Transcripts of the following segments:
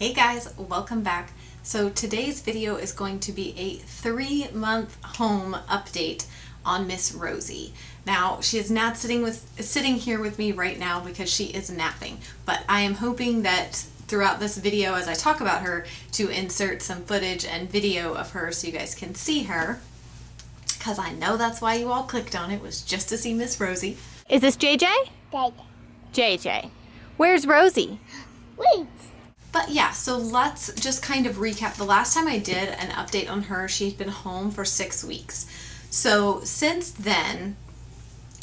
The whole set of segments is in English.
Hey guys, welcome back. So today's video is going to be a 3-month home update on Miss Rosie. Now she is not sitting here with me right now because she is napping, but I am hoping that throughout this video as I talk about her to insert some footage and video of her so you guys can see her, because I know that's why you all clicked on it, was just to see Miss Rosie. Is this JJ? JJ. Where's Rosie? Wait. But yeah, so let's just kind of recap. The last time I did an update on her, she had been home for 6 weeks. So since then,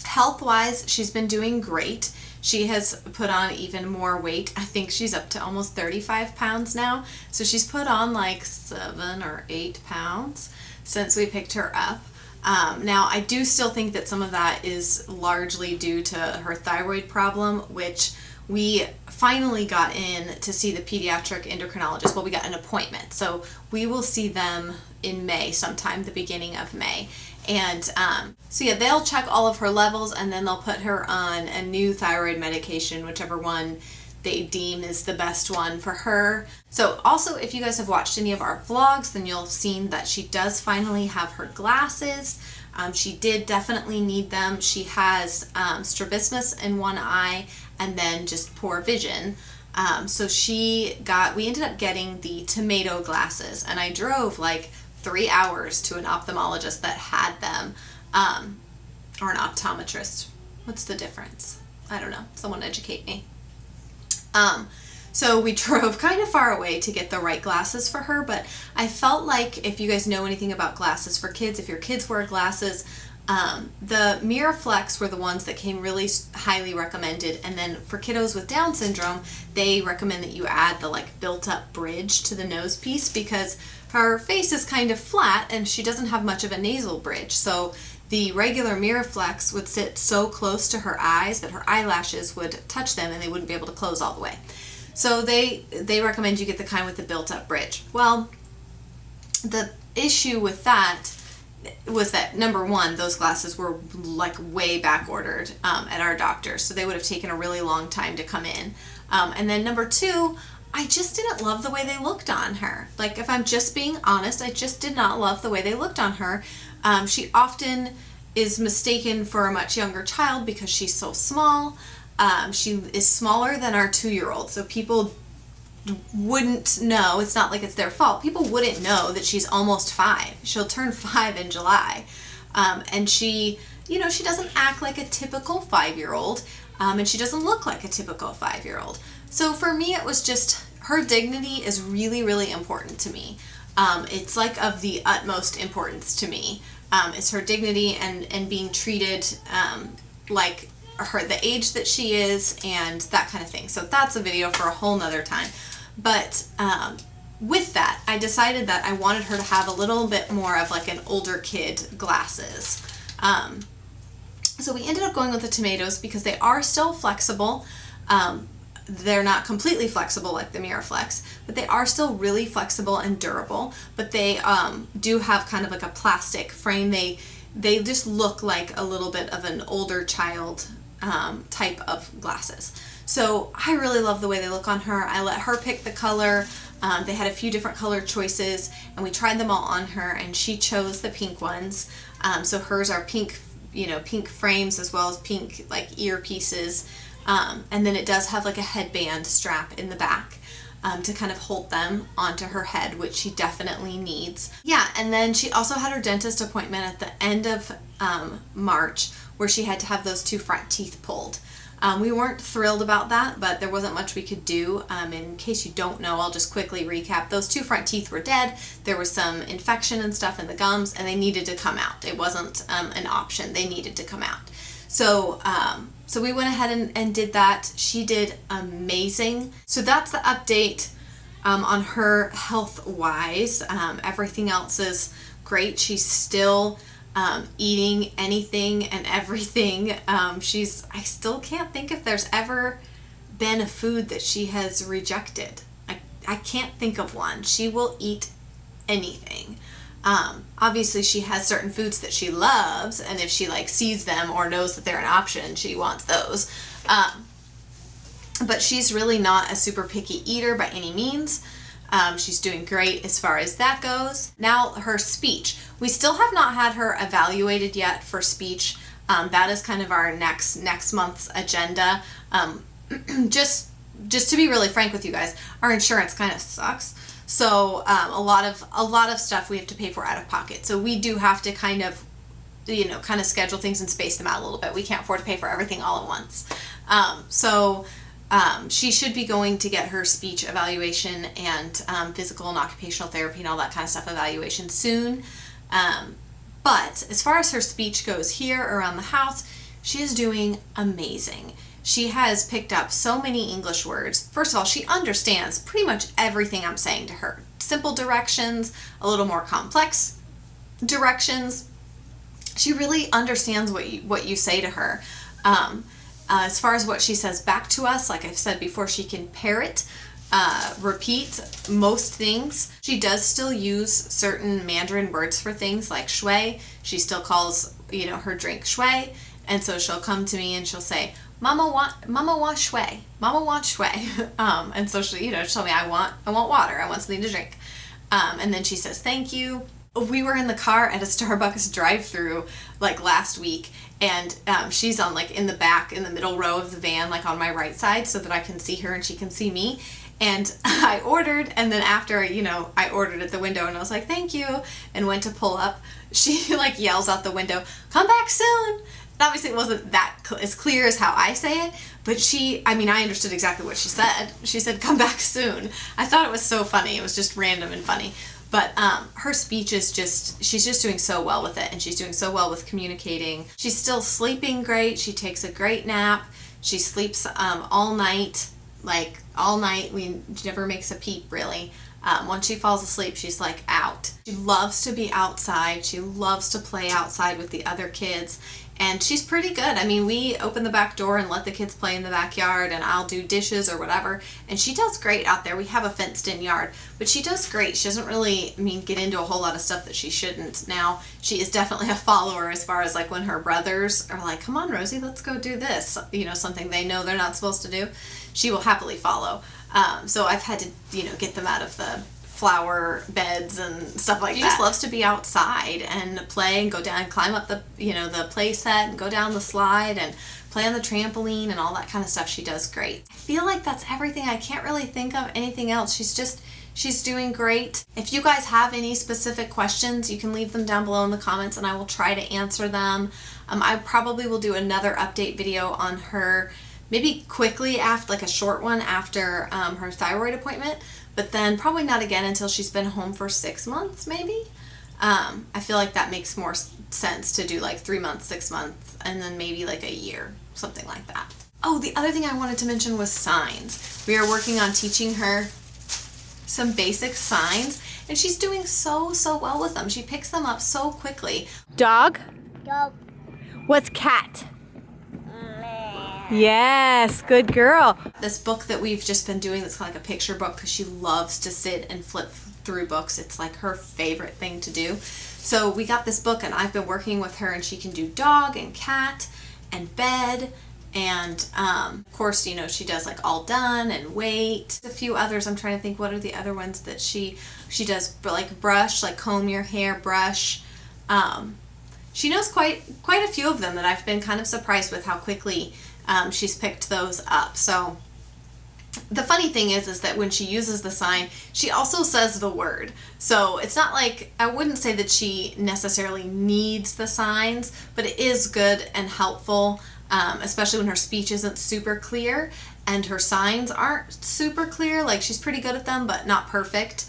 health-wise, she's been doing great. She has put on even more weight. I think she's up to almost 35 pounds now. So she's put on like 7 or 8 pounds since we picked her up. Now, I do still think that some of that is largely due to her thyroid problem, which we finally got in to see the pediatric endocrinologist. Well, we got an appointment. So we will see them in May, sometime the beginning of May. And so yeah, they'll check all of her levels and then they'll put her on a new thyroid medication, whichever one they deem is the best one for her. So also, if you guys have watched any of our vlogs, then you'll have seen that she does finally have her glasses. She did definitely need them. She has strabismus in one eye and then just poor vision. So we ended up getting the tomato glasses, and I drove like 3 hours to an ophthalmologist that had them, or an optometrist. What's the difference? I don't know. Someone educate me. So we drove kind of far away to get the right glasses for her, but I felt like if you guys know anything about glasses for kids, if your kids wear glasses, the Miraflex were the ones that came really highly recommended, and then for kiddos with Down syndrome, they recommend that you add the like built-up bridge to the nose piece because her face is kind of flat and she doesn't have much of a nasal bridge. So the regular Miraflex would sit so close to her eyes that her eyelashes would touch them and they wouldn't be able to close all the way. So they recommend you get the kind with the built-up bridge. Well, the issue with that was that, number one, those glasses were like way back ordered at our doctor, so they would have taken a really long time to come in. And then number two, I just didn't love the way they looked on her. Like, if I'm just being honest, I just did not love the way they looked on her. She often is mistaken for a much younger child because she's so small. She is smaller than our 2-year-old, so people wouldn't know. It's not like it's their fault. People wouldn't know that she's almost 5. She'll turn 5 in July. And she doesn't act like a typical 5-year-old, and she doesn't look like a typical 5-year-old. So for me, it was just, her dignity is really, really important to me. It's like of the utmost importance to me. It's her dignity and being treated like the age that she is and that kind of thing. So that's a video for a whole nother time. But with that, I decided that I wanted her to have a little bit more of like an older kid glasses. So we ended up going with the tomatoes because they are still flexible. They're not completely flexible like the Miraflex, but they are still really flexible and durable. But they do have kind of like a plastic frame. They just look like a little bit of an older child type of glasses. So I really love the way they look on her. I let her pick the color. They had a few different color choices and we tried them all on her and she chose the pink ones. So hers are pink, pink frames as well as pink like earpieces. And then it does have like a headband strap in the back to kind of hold them onto her head, which she definitely needs. Yeah, and then she also had her dentist appointment at the end of March where she had to have those 2 front teeth pulled. We weren't thrilled about that, but there wasn't much we could do. In case you don't know, I'll just quickly recap. Those 2 front teeth were dead. There was some infection and stuff in the gums, and they needed to come out. It wasn't an option. They needed to come out. So we went ahead and did that. She did amazing. So that's the update on her health-wise. Everything else is great. She's still eating anything and everything. I still can't think if there's ever been a food that she has rejected. I can't think of one. She will eat anything. Obviously she has certain foods that she loves, and if she like sees them or knows that they're an option, she wants those. but she's really not a super picky eater by any means. She's doing great as far as that goes. Now her speech. We still have not had her evaluated yet for speech. That is kind of our next month's agenda. Just to be really frank with you guys, our insurance kind of sucks. So a lot of stuff we have to pay for out of pocket. So we do have to kind of schedule things and space them out a little bit. We can't afford to pay for everything all at once. She should be going to get her speech evaluation and physical and occupational therapy and all that kind of stuff evaluation soon. But as far as her speech goes here around the house, she is doing amazing. She has picked up so many English words. First of all, she understands pretty much everything I'm saying to her. Simple directions, a little more complex directions. She really understands what you say to her. As far as what she says back to us, like I've said before, she can parrot, repeat most things. She does still use certain Mandarin words for things like shui. She still calls, her drink shui. And so she'll come to me and she'll say, Mama want shui. Mama want shui. And so she'll tell me, I want water. I want something to drink. And then she says, thank you. We were in the car at a Starbucks drive-through like last week, and she's on like in the back, in the middle row of the van, like on my right side, so that I can see her and she can see me. And I ordered, and then after, I ordered at the window and I was like, thank you, and went to pull up, she like yells out the window, come back soon. And obviously it wasn't that as clear as how I say it, but I understood exactly what she said. She said, come back soon. I thought it was so funny. It was just random and funny. But her speech is she's just doing so well with it, and she's doing so well with communicating. She's still sleeping great. She takes a great nap. She sleeps all night, like all night. She never makes a peep, really. Once she falls asleep, she's like out. She loves to be outside. She loves to play outside with the other kids. And she's pretty good. We open the back door and let the kids play in the backyard, and I'll do dishes or whatever. And she does great out there. We have a fenced-in yard, but she does great. She doesn't really, get into a whole lot of stuff that she shouldn't. Now, she is definitely a follower as far as like when her brothers are like, come on, Rosie, let's go do this. Something they know they're not supposed to do. She will happily follow. So I've had to, get them out of the flower beds and stuff like that. She just loves to be outside and play and go down and climb up the play set and go down the slide and play on the trampoline and all that kind of stuff. She does great. I feel like that's everything. I can't really think of anything else. She's doing great. If you guys have any specific questions, you can leave them down below in the comments and I will try to answer them. I probably will do another update video on her, maybe quickly after, like a short one after her thyroid appointment, but then probably not again until she's been home for 6 months, maybe. I feel like that makes more sense to do like 3 months, 6 months, and then maybe like a year, something like that. Oh, the other thing I wanted to mention was signs. We are working on teaching her some basic signs, and she's doing so well with them. She picks them up so quickly. Dog? Dog. What's cat? Yes, good girl. This book that we've just been doing, that's kind of like a picture book, because she loves to sit and flip through books. It's like her favorite thing to do. So we got this book and I've been working with her, and she can do dog and cat and bed. And of course, she does like all done and wait. A few others, I'm trying to think, what are the other ones that she does, like brush, like comb your hair, brush. She knows quite a few of them that I've been kind of surprised with how quickly she's picked those up. So the funny thing is that when she uses the sign, she also says the word. So it's not like, I wouldn't say that she necessarily needs the signs, but it is good and helpful, especially when her speech isn't super clear and her signs aren't super clear. Like, she's pretty good at them, but not perfect.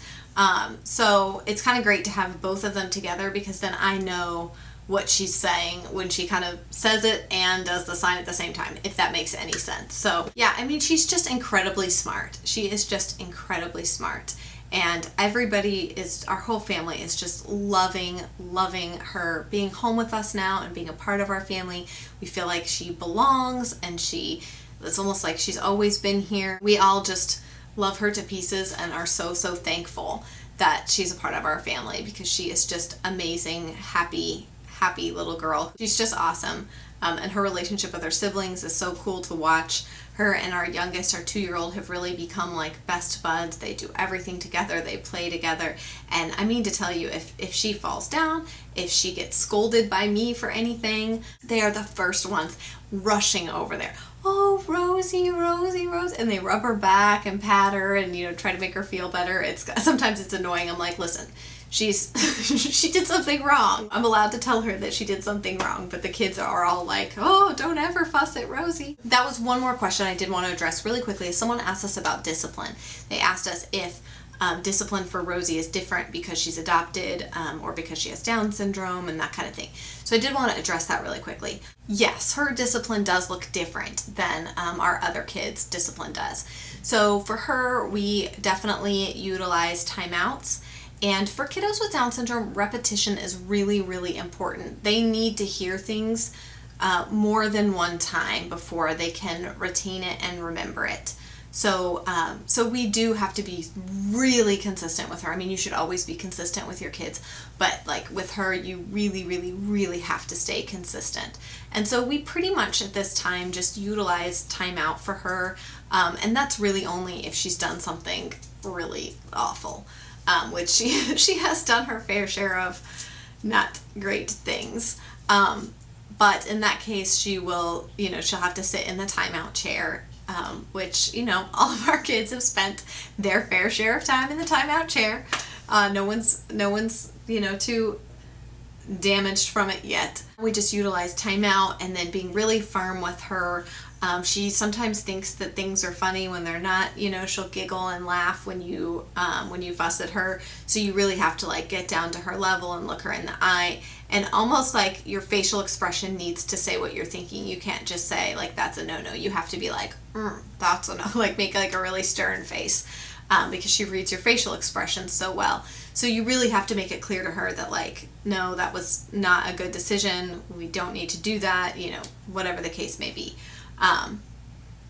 So it's kind of great to have both of them together, because then I know what she's saying when she kind of says it and does the sign at the same time, if that makes any sense. So yeah, she's just incredibly smart. She is just incredibly smart. And our whole family is just loving her being home with us now and being a part of our family. We feel like she belongs, and it's almost like she's always been here. We all just love her to pieces and are so thankful that she's a part of our family, because she is just amazing, happy happy little girl. She's just awesome. And her relationship with her siblings is so cool to watch. Her and our youngest, our 2-year-old, have really become like best buds. They do everything together. They play together. And I mean to tell you, if she falls down, if she gets scolded by me for anything, they are the first ones rushing over there. Oh, Rosie, Rosie, Rosie. And they rub her back and pat her and, you know, try to make her feel better. Sometimes it's annoying. I'm like, listen, she did something wrong. I'm allowed to tell her that she did something wrong, but the kids are all like, oh, don't ever fuss at Rosie. That was one more question I did want to address really quickly. Someone asked us about discipline. They asked us if discipline for Rosie is different because she's adopted or because she has Down syndrome and that kind of thing. So I did want to address that really quickly. Yes, her discipline does look different than our other kids' discipline does. So for her, we definitely utilize timeouts. And for kiddos with Down syndrome, repetition is really, really important. They need to hear things more than one time before they can retain it and remember it. So we do have to be really consistent with her. I mean, you should always be consistent with your kids, but like with her, you really, really, really have to stay consistent. And so we pretty much at this time just utilize timeout for her. And that's really only if she's done something really awful. Which she has done her fair share of not great things. But in that case, she will, you know, she'll have to sit in the timeout chair, which, you know, all of our kids have spent their fair share of time in the timeout chair. No one's, you know, too damaged from it yet. We just utilize timeout and then being really firm with her. She sometimes thinks that things are funny when they're not, you know, she'll giggle and laugh when you fuss at her. So you really have to like get down to her level and look her in the eye, and almost like your facial expression needs to say what you're thinking. You can't just say like, that's a no-no. You have to be like, that's a no, like make like a really stern face, because she reads your facial expressions so well. So you really have to make it clear to her that like, no, that was not a good decision. We don't need to do that, you know, whatever the case may be.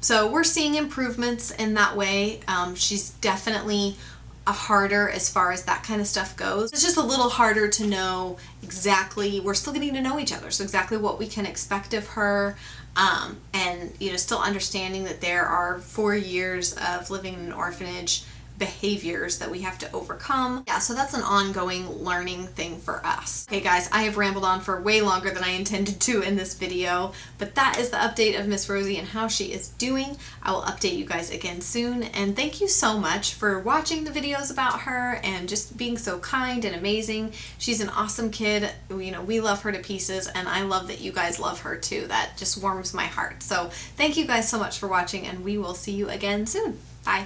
So we're seeing improvements in that way. She's definitely a harder as far as that kind of stuff goes. It's just a little harder to know exactly, we're still getting to know each other, so exactly what we can expect of her, and, you know, still understanding that there are 4 years of living in an orphanage behaviors that we have to overcome. Yeah, so that's an ongoing learning thing for us. Okay guys, I have rambled on for way longer than I intended to in this video, but that is the update of Miss Rosie and how she is doing. I will update you guys again soon, and thank you so much for watching the videos about her and just being so kind and amazing. She's an awesome kid. You know, we love her to pieces, and I love that you guys love her too. That just warms my heart. So thank you guys so much for watching, and we will see you again soon. Bye.